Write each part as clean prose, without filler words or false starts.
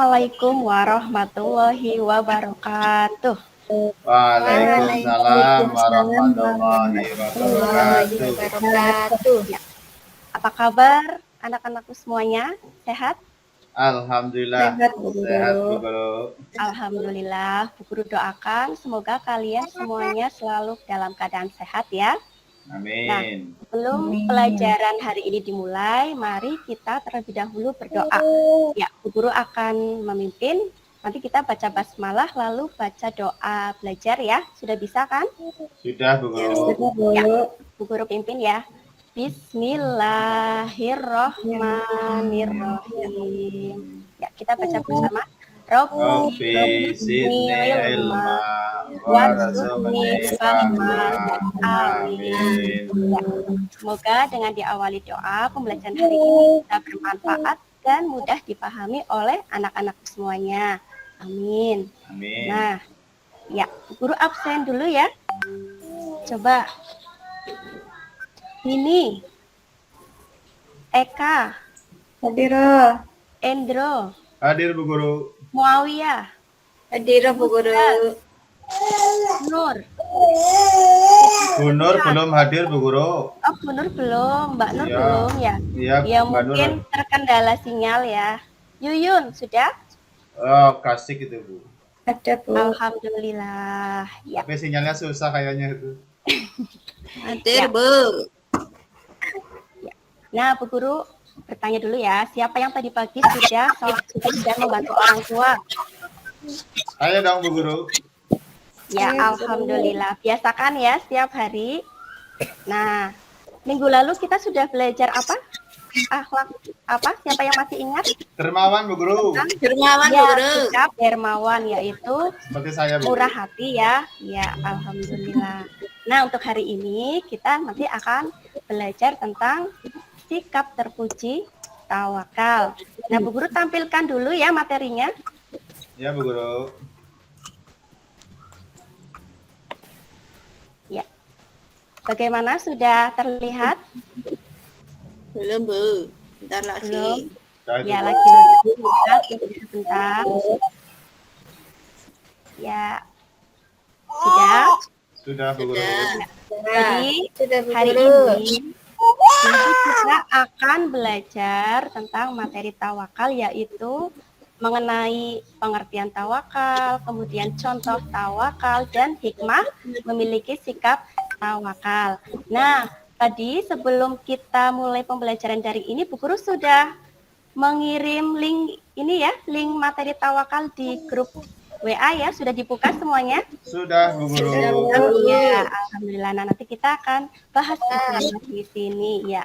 Assalamualaikum warahmatullahi wabarakatuh. Waalaikumsalam warahmatullahi warahmatullahi wabarakatuh. wabarakatuh. Ya, apa kabar anak-anakku semuanya? Sehat? Alhamdulillah Sehat, Bu sehat Guru. Bu Guru. Alhamdulillah. Bu Guru doakan semoga kalian semuanya selalu dalam keadaan sehat ya. Nah, Amin. sebelum Amin. pelajaran hari ini dimulai, mari kita terlebih dahulu berdoa. Ya, Bu Guru akan memimpin. Nanti kita baca basmalah lalu baca doa belajar ya. Sudah bisa kan? Sudah Bu Guru. Ya, Bu Guru pimpin ya. Bismillahirrahmanirrahim. Ya, kita baca bersama. Rabbi zidni ilma warzuqni fahma. Amin. Ya, semoga dengan diawali doa pembelajaran hari ini bisa bermanfaat dan mudah dipahami oleh anak-anak semuanya. Amin. Amin. Nah, ya, guru absen dulu ya. Coba. Ini Eka, Hadira. Endro, Hadir Bu Guru. Muawiyah, Hadira, Bu Guru. Nur. Bu Nur belum hadir Bu Guru. Oh, Bu Nur belum, Mbak Nur Ya. belum ya. Iya, Ya Mbak Nur. mungkin terkendala sinyal ya. Yuyun sudah? Oh, kasih gitu Bu. Ada, Bu. Alhamdulillah. Ya. Tapi sinyalnya susah kayaknya itu. Hadir, Ya. Bu. Nah, Bu Guru bertanya dulu ya, siapa yang tadi pagi sudah sholat subuh dan membantu orang tua? Ayo dong Bu Guru. Ya, alhamdulillah. Biasakan ya setiap hari. Nah, minggu lalu kita sudah belajar apa? Akhlak apa? Siapa yang masih ingat? Dermawan Bu Guru. Dermawan, Bu Ya, Guru. sikap dermawan yaitu Seperti saya Bu. murah hati ya. Ya, alhamdulillah. Nah, untuk hari ini kita nanti akan belajar tentang sikap terpuji tawakal. Nah, Bu Guru tampilkan dulu ya materinya. Ya Bu Guru. Ya. Bagaimana, sudah terlihat? Belum, Bu. Bentar lagi. Belum. Sudah itu, Ya, Bu. lagi lihat sebentar. Ya. Sudah. Sudah Bu Guru. Jadi Sudah, Bu hari Guru. ini nanti kita akan belajar tentang materi tawakal, yaitu mengenai pengertian tawakal, kemudian contoh tawakal, dan hikmah memiliki sikap tawakal. Nah, tadi sebelum kita mulai pembelajaran dari ini, Bu Guru sudah mengirim link ini ya, link materi tawakal di grup WA ya, sudah dibuka semuanya? Sudah Bu Guru. Ya, alhamdulillah. Nah, nanti kita akan bahas bersama di sini ya.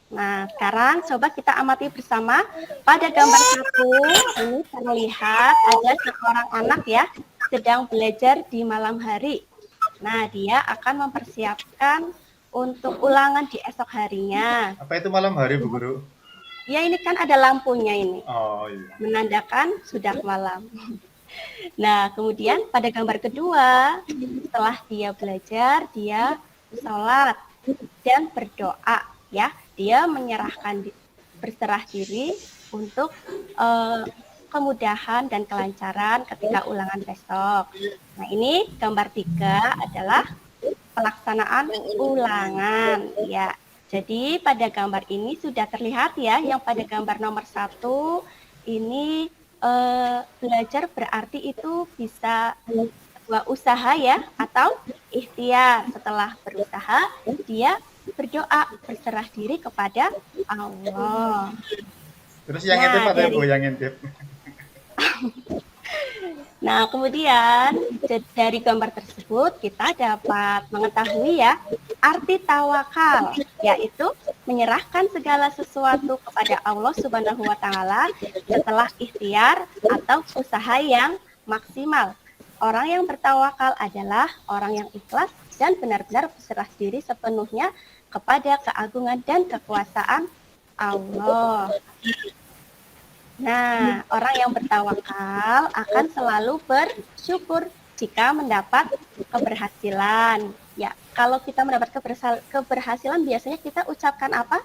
Nah, sekarang coba kita amati bersama. Pada gambar 1 ini terlihat ada seorang anak ya sedang belajar di malam hari. Nah, dia akan mempersiapkan untuk ulangan di esok harinya. Apa itu malam hari Bu Guru? Ya, ini kan ada lampunya ini, Oh iya. menandakan sudah malam. Nah, kemudian pada gambar kedua, setelah dia belajar, dia sholat dan berdoa ya. Dia berserah diri untuk kemudahan dan kelancaran ketika ulangan besok. Nah, ini gambar 3 adalah pelaksanaan ulangan ya. Jadi pada gambar ini sudah terlihat ya, yang pada gambar nomor 1 ini belajar berarti itu bisa sebuah usaha ya, atau ikhtiar. Setelah berusaha, dia berdoa, berserah diri kepada Allah. Terus yang Nah, intip ada dari- Bu yang intip? Nah, kemudian dari gambar tersebut kita dapat mengetahui ya arti tawakal, yaitu menyerahkan segala sesuatu kepada Allah Subhanahu wa taala setelah ikhtiar atau usaha yang maksimal. Orang yang bertawakal adalah orang yang ikhlas dan benar-benar berserah diri sepenuhnya kepada keagungan dan kekuasaan Allah. Nah, orang yang bertawakal akan selalu bersyukur jika mendapat keberhasilan. Ya, kalau kita mendapat keberhasilan biasanya kita ucapkan apa?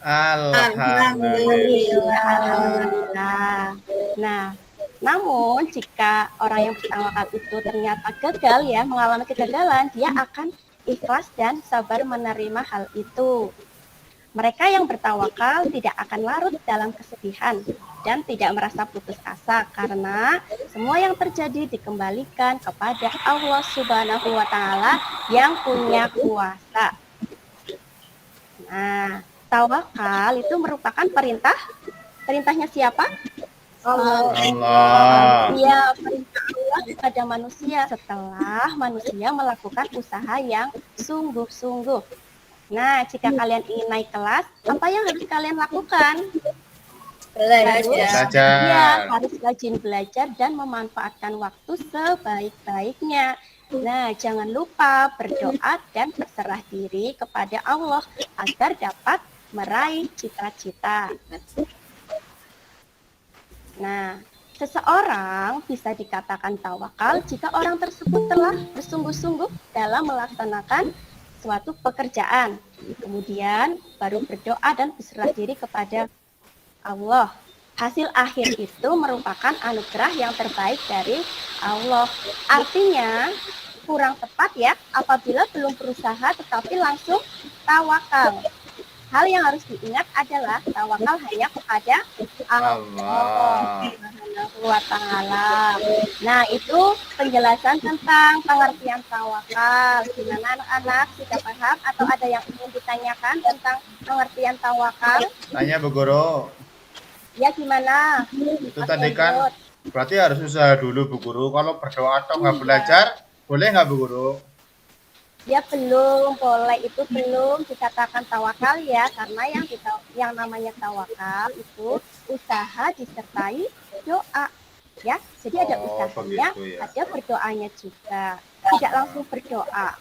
Alhamdulillah. Alhamdulillah. Nah, namun jika orang yang bertawakal itu ternyata gagal ya, mengalami kegagalan, dia akan ikhlas dan sabar menerima hal itu. Mereka yang bertawakal tidak akan larut dalam kesedihan dan tidak merasa putus asa karena semua yang terjadi dikembalikan kepada Allah Subhanahu wa taala yang punya kuasa. Nah, tawakal itu merupakan perintahnya siapa? Allah. Allah. Ya, perintah Allah kepada manusia setelah manusia melakukan usaha yang sungguh-sungguh. Nah, jika kalian ingin naik kelas, apa yang harus kalian lakukan? Belajar. Ya, harus rajin belajar dan memanfaatkan waktu sebaik-baiknya. Nah, jangan lupa berdoa dan berserah diri kepada Allah agar dapat meraih cita-cita. Nah, seseorang bisa dikatakan tawakal jika orang tersebut telah bersungguh-sungguh dalam melaksanakan suatu pekerjaan, kemudian baru berdoa dan berserah diri kepada Allah. Hasil akhir itu merupakan anugerah yang terbaik dari Allah. Artinya kurang tepat ya apabila belum berusaha tetapi langsung tawakal. Hal yang harus diingat adalah tawakal hanya kepada Allah Subhanahu wa taala. Nah, itu penjelasan tentang pengertian tawakal. Gimana anak-anak, sudah paham atau ada yang ingin ditanyakan tentang pengertian tawakal? Tanya Bu Guru. Ya, gimana? Itu tadi kan berarti harus usaha dulu Bu Guru. Kalau berdoa atau nggak belajar, boleh nggak Bu Guru? Ya belum boleh, itu belum dikatakan tawakal ya, karena yang namanya tawakal itu usaha disertai doa ya. Jadi ada usahanya, begitu ya. ada berdoanya juga. Tidak langsung berdoa.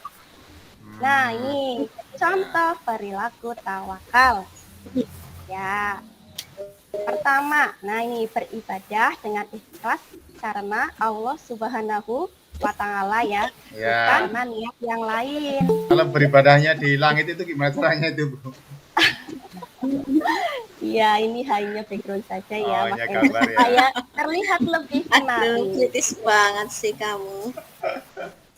Nah, ini contoh perilaku tawakal. Ya. Pertama, nah ini beribadah dengan ikhlas karena Allah Subhanahu wa taala ya, Ya. bukan niat yang lain. Kalau beribadahnya di langit itu gimana caranya itu Bu? Iya, ini hanya background saja ya, Oh, hanya makanya gambar ya. supaya terlihat lebih Aduh, menarik. kritis banget sih kamu.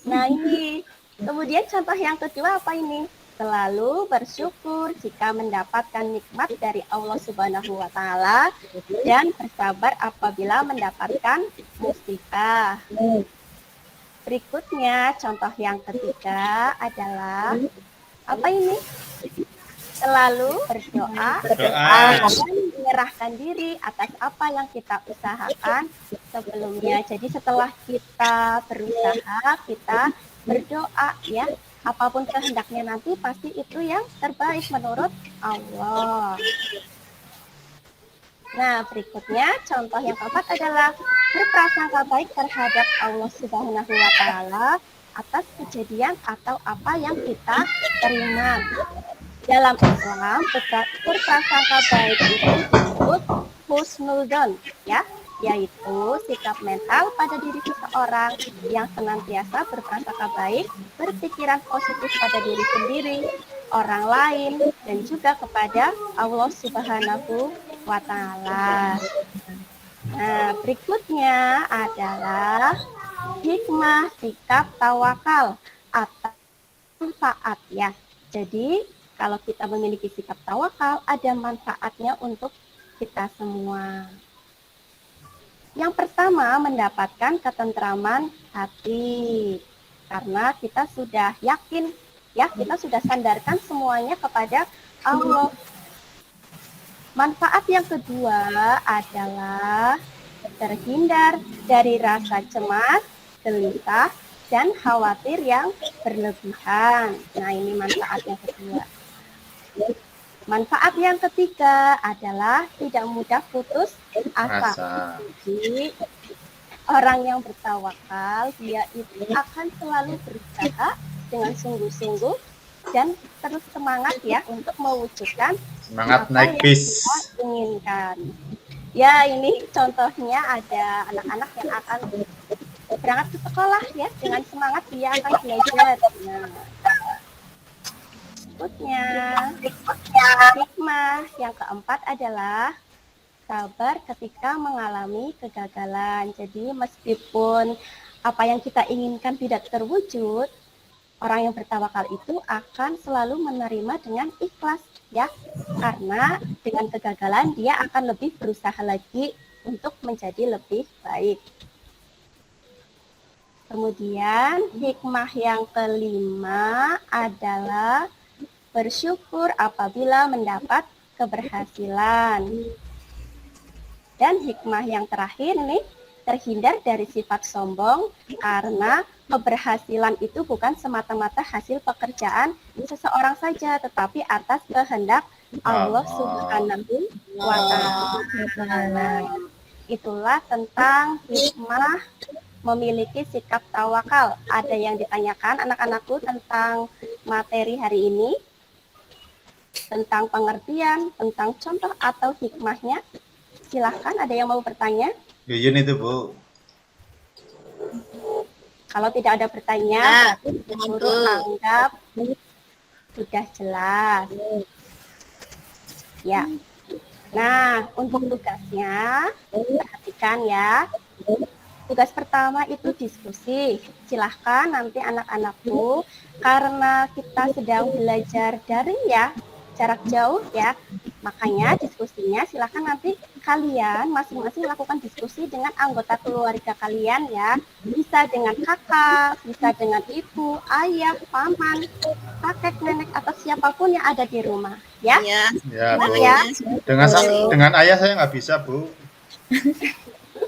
Nah, ini kemudian contoh yang kedua apa ini? Selalu bersyukur jika mendapatkan nikmat dari Allah Subhanahu wa taala dan bersabar apabila mendapatkan musibah. Berikutnya, contoh yang ketiga adalah apa ini? Selalu berdoa dan menyerahkan diri atas apa yang kita usahakan sebelumnya. Jadi setelah kita berusaha, kita berdoa ya. Apapun kehendaknya nanti pasti itu yang terbaik menurut Allah. Nah, berikutnya contoh yang keempat adalah berprasangka baik terhadap Allah Subhanahu wa taala atas kejadian atau apa yang kita terima. Dalam Islam, berprasangka baik itu disebut husnudzon, ya, yaitu sikap mental pada diri seseorang yang senantiasa berprasangka baik, berpikiran positif pada diri sendiri, orang lain, dan juga kepada Allah Subhanahu wa taala. Nah, berikutnya adalah hikmah sikap tawakal atau manfaat ya. Jadi, kalau kita memiliki sikap tawakal, ada manfaatnya untuk kita semua. Yang pertama, mendapatkan ketentraman hati. Karena kita sudah yakin, ya, kita sudah sandarkan semuanya kepada Allah. Manfaat yang kedua adalah terhindar dari rasa cemas, gelisah, dan khawatir yang berlebihan. Nah, ini manfaat yang kedua. Manfaat yang ketiga adalah tidak mudah putus asa. Jadi, orang yang bertawakal, dia itu akan selalu berusaha dengan sungguh-sungguh dan terus semangat ya untuk mewujudkan Semangat apa naik yang bis. kita inginkan. Ya, ini contohnya ada anak-anak yang akan berangkat ke sekolah ya, dengan semangat dia akan belajar. Nah, berikutnya. Hikmah yang keempat adalah sabar ketika mengalami kegagalan. Jadi meskipun apa yang kita inginkan tidak terwujud, orang yang bertawakal itu akan selalu menerima dengan ikhlas, ya. Karena dengan kegagalan dia akan lebih berusaha lagi untuk menjadi lebih baik. Kemudian hikmah yang kelima adalah bersyukur apabila mendapat keberhasilan. Dan hikmah yang terakhir ini, terhindar dari sifat sombong karena keberhasilan itu bukan semata-mata hasil pekerjaan seseorang saja, tetapi atas kehendak Allah Subhanahu wa Ta'ala. Itulah tentang hikmah memiliki sikap tawakal. Ada yang ditanyakan anak-anakku tentang materi hari ini? Tentang pengertian, tentang contoh atau hikmahnya? Silahkan, ada yang mau bertanya? Yuyun itu, Bu. Kalau tidak ada bertanya, guru anggap sudah jelas. Ya. Nah, untuk tugasnya, perhatikan ya. Tugas pertama itu diskusi. Silahkan nanti anak-anakku, karena kita sedang belajar daring ya, jarak jauh ya, makanya diskusinya silahkan nanti kalian masing-masing lakukan diskusi dengan anggota keluarga kalian ya. Bisa dengan kakak, bisa dengan ibu, ayah, paman, kakek, nenek, atau siapapun yang ada di rumah. Ya, Ya. Ya, Bu. Ya. Dengan ayah saya nggak bisa, Bu.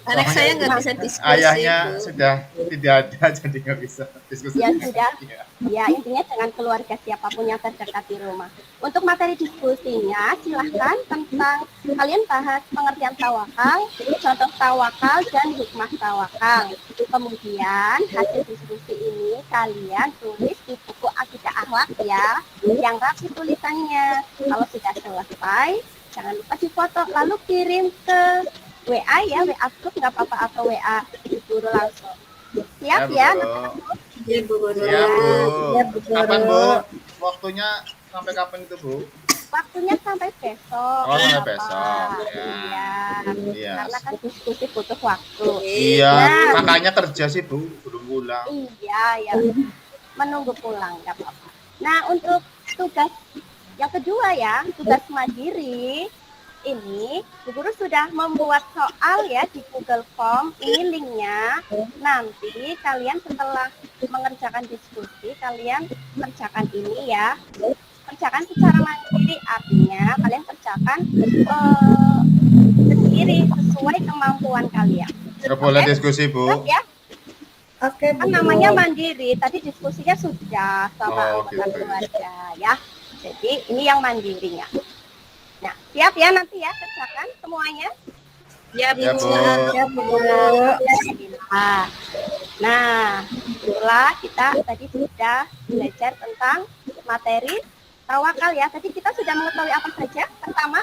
Anak saya nggak bisa diskusi. Ayahnya Bu. sudah tidak ada, jadi nggak bisa diskusi. Ya sudah. Ya. Ya, intinya dengan keluarga siapapun yang terdekat di rumah. Untuk materi diskusinya, silahkan tentang kalian bahas pengertian tawakal, contoh tawakal, dan hikmah tawakal. Kemudian, hasil diskusi ini kalian tulis di buku Akidah Akhlak ya, yang rapi tulisannya. Kalau sudah selesai, jangan lupa difoto, lalu kirim ke WA ya, WA grup nggak apa-apa, atau WA ibu guru langsung. Siap ya? Bu. Ya, Bu Guru. Siap, Bu. Ya, Bu Guru. Kapan, Bu? Waktunya sampai kapan itu, Bu? Waktunya sampai besok. Oh, sampai Bapak. besok. Iya. Iya. Karena kan diskusi butuh waktu. Iya, Nah. kakaknya kerja sih, Bu. Belum pulang. Iya, ya. Menunggu pulang, nggak apa-apa. Nah, untuk tugas yang kedua ya, tugas mandiri. Ini Bu Guru sudah membuat soal ya di Google Form. Ini linknya. Nanti kalian setelah mengerjakan diskusi, kalian kerjakan ini ya. Kerjakan secara mandiri, artinya kalian kerjakan sendiri sesuai kemampuan kalian. Nggak boleh Oke? diskusi, Bu. Siap ya? Oke, Kan namanya mandiri. Tadi diskusinya sudah sama Oh, anggota gitu. keluarga ya. Jadi ini yang mandirinya. Nah, siap ya nanti ya kerjakan semuanya. Ya, Bu. Ya, Bu. Ya, Bu Guru. Nah, itulah kita tadi sudah belajar tentang materi tawakal ya. Tadi kita sudah mengetahui apa saja. Pertama,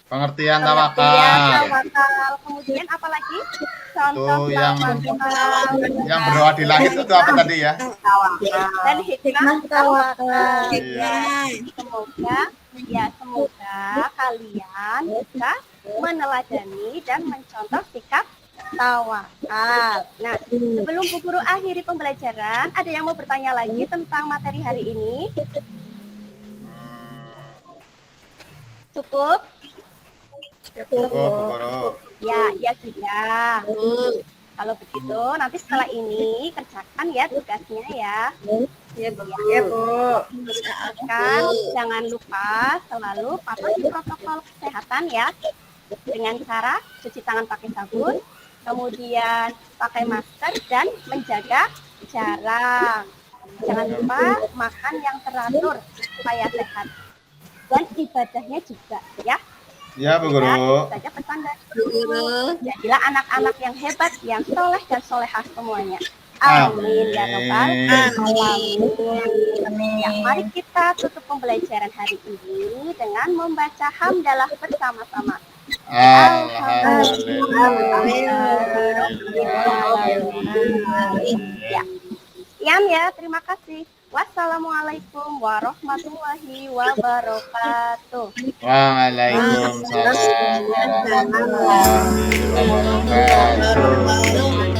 Pengertian pengertian tawakal. tawakal. Kemudian apa lagi? Contoh Itu yang tawakal. Yang berdoa di langit itu apa tadi ya? Tawakal. Dan hikmah tawakal. Iya. Semoga kalian bisa meneladani dan mencontoh sikap tawakal. Nah, sebelum Bu Guru akhiri pembelajaran, ada yang mau bertanya lagi tentang materi hari ini? Cukup? Cukup, Bu Guru. Ya sudah. Kalau begitu, nanti setelah ini kerjakan ya tugasnya ya. Ya, Bu. Ya, Bu. Kan, jangan lupa selalu patuhi protokol kesehatan ya, dengan cara cuci tangan pakai sabun, kemudian pakai masker dan menjaga jarak. Jangan lupa makan yang teratur supaya sehat, dan ibadahnya juga ya. Ya, Bu Guru. Itu saja pesan dari Bu Guru. Jadilah anak-anak yang hebat, yang soleh dan solehah semuanya. Amin ya robbal alamin. Ya, mari kita tutup pembelajaran hari ini dengan membaca hamdalah bersama-sama. Alhamdulillah. Ya, sekian ya, terima kasih. Wassalamualaikum warahmatullahi wabarakatuh. Waalaikumsalam warahmatullahi wabarakatuh.